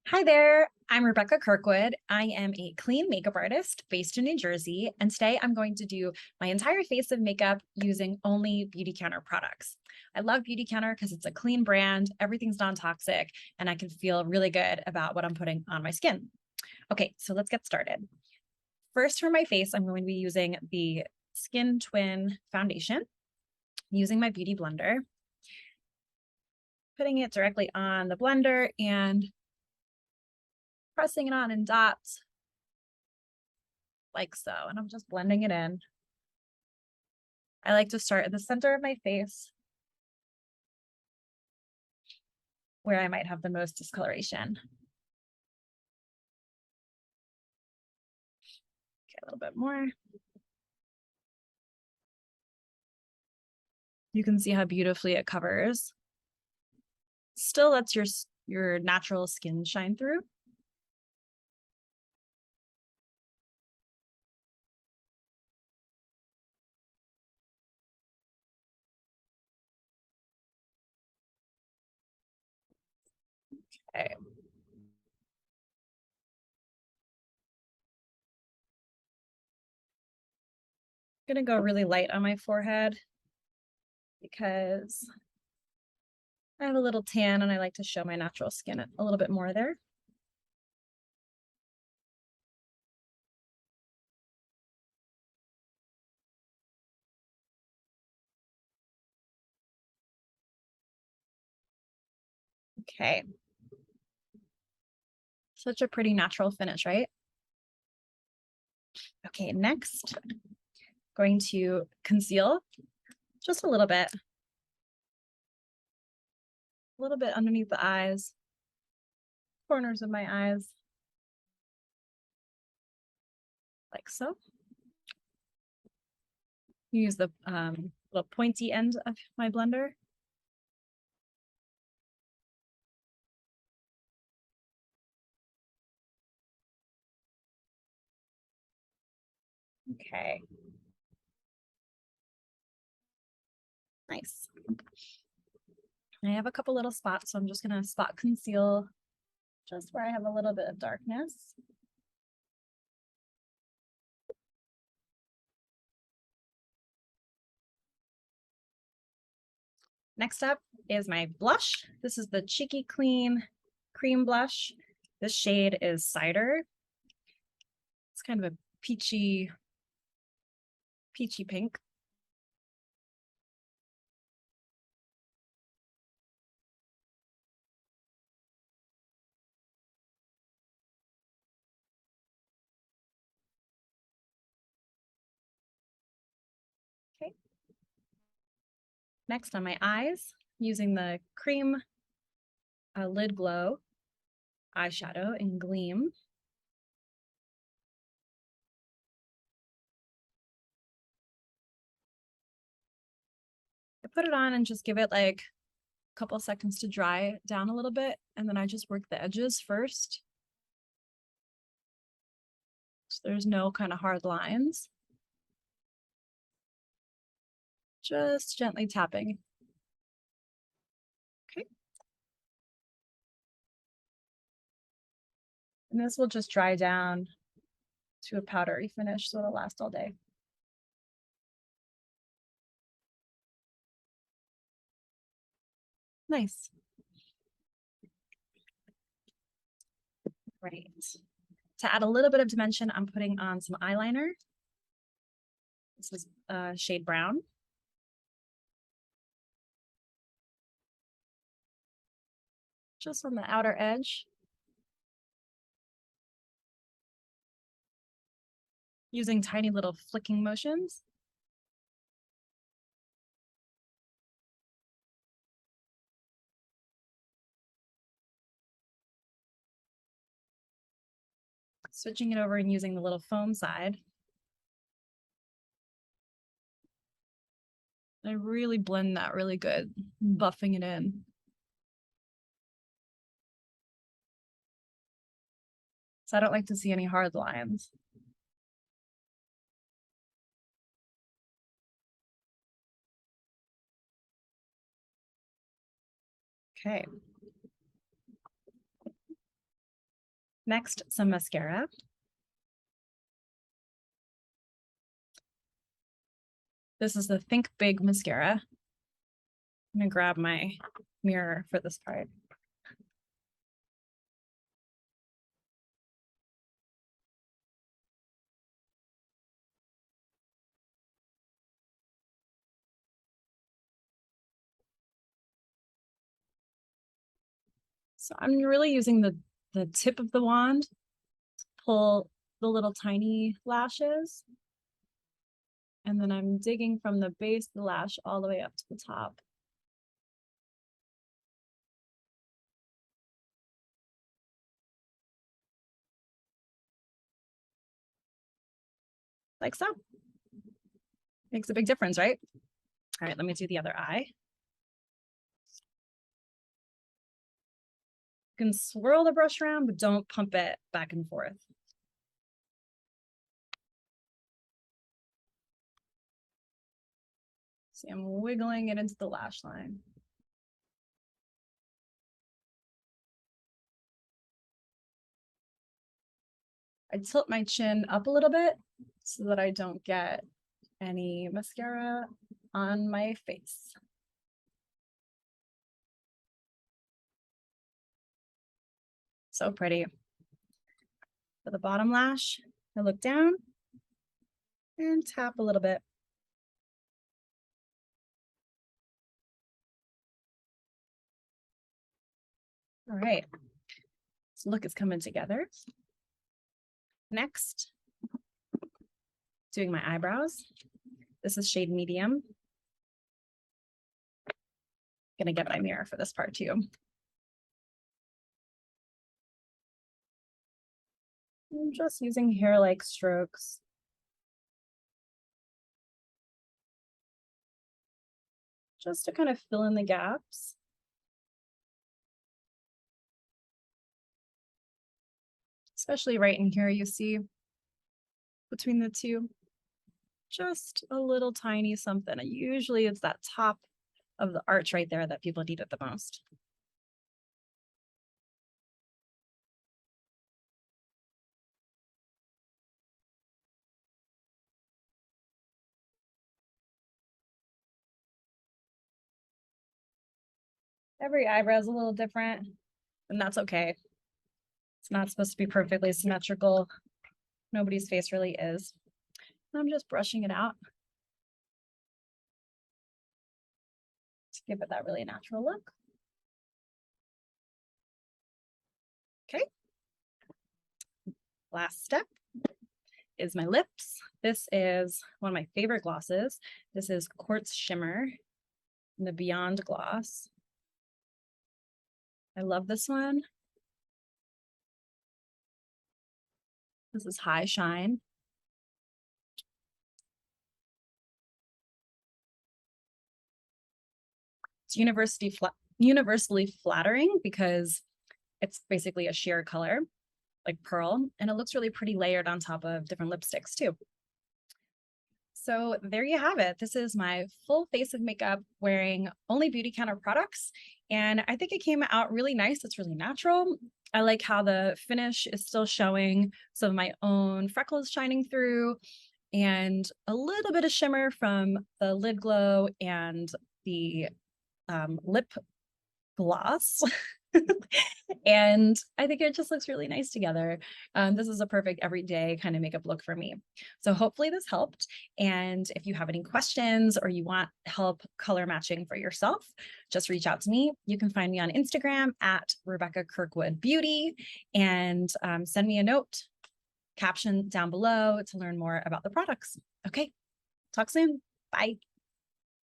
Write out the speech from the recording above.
Hi there, I'm Rebecca Kirkwood. I am a clean makeup artist based in New Jersey, and today I'm going to do my entire face of makeup using only Beautycounter products. I love Beautycounter because it's a clean brand, everything's non-toxic, and I can feel really good about what I'm putting on my skin. Okay, so let's get started. First, for my face, I'm going to be using the Skin Twin Foundation, using my Beauty Blender, putting it directly on the blender and pressing it on in dots like so, and I'm just blending it in. I like to start at the center of my face where I might have the most discoloration. Okay, a little bit more. You can see how beautifully it covers. Still lets your natural skin shine through. Okay. I'm gonna go really light on my forehead because I have a little tan and I like to show my natural skin a little bit more there. Okay. Such a pretty natural finish, right? Okay, next, going to conceal just a little bit underneath the eyes, corners of my eyes, like so. Use the little pointy end of my blender. Okay. Nice. I have a couple little spots, so I'm just gonna spot conceal just where I have a little bit of darkness. Next up is my blush. This is the Cheeky Clean Cream Blush. This shade is Cider. It's kind of a peachy pink. Okay. Next on my eyes, using the Cream Lid Glow eyeshadow in Gleam. I put it on and just give it like a couple seconds to dry down a little bit, and then I just work the edges first. So there's no kind of hard lines. Just gently tapping. Okay. And this will just dry down to a powdery finish, so it'll last all day. Nice. Right. To add a little bit of dimension, I'm putting on some eyeliner. This is shade Brown. Just on the outer edge. Using tiny little flicking motions. Switching it over and using the little foam side. I really blend that really good, buffing it in. So I don't like to see any hard lines. Okay. Next, some mascara. This is the Think Big mascara. I'm gonna grab my mirror for this part. So I'm really using the tip of the wand to pull the little tiny lashes. And then I'm digging from the base of the lash all the way up to the top. Like so. Makes a big difference, right? All right, let me do the other eye. You can swirl the brush around, but don't pump it back and forth. See, I'm wiggling it into the lash line. I tilt my chin up a little bit so that I don't get any mascara on my face. So pretty. For the bottom lash, I look down and tap a little bit. All right, this look is coming together. Next, doing my eyebrows. This is shade medium. Gonna get my mirror for this part too. I'm just using hair-like strokes. Just to kind of fill in the gaps. Especially right in here, you see between the two, just a little tiny something. Usually it's that top of the arch right there that people need it the most. Every eyebrow is a little different, and that's okay. It's not supposed to be perfectly symmetrical. Nobody's face really is. I'm just brushing it out to give it that really natural look. Okay. Last step is my lips. This is one of my favorite glosses. This is Quartz Shimmer in the Beyond Gloss. I love this one. This is High Shine. It's universally flattering because it's basically a sheer color, like pearl, and it looks really pretty layered on top of different lipsticks too. So there you have it. This is my full face of makeup wearing only Beautycounter products. And I think it came out really nice. It's really natural. I like how the finish is still showing some of my own freckles shining through and a little bit of shimmer from the lid glow and the lip gloss. And I think it just looks really nice together. This is a perfect everyday kind of makeup look for me. So hopefully this helped. And if you have any questions or you want help color matching for yourself, just reach out to me. You can find me on Instagram at Rebecca Kirkwood Beauty and send me a note, caption down below to learn more about the products. Okay, talk soon. Bye.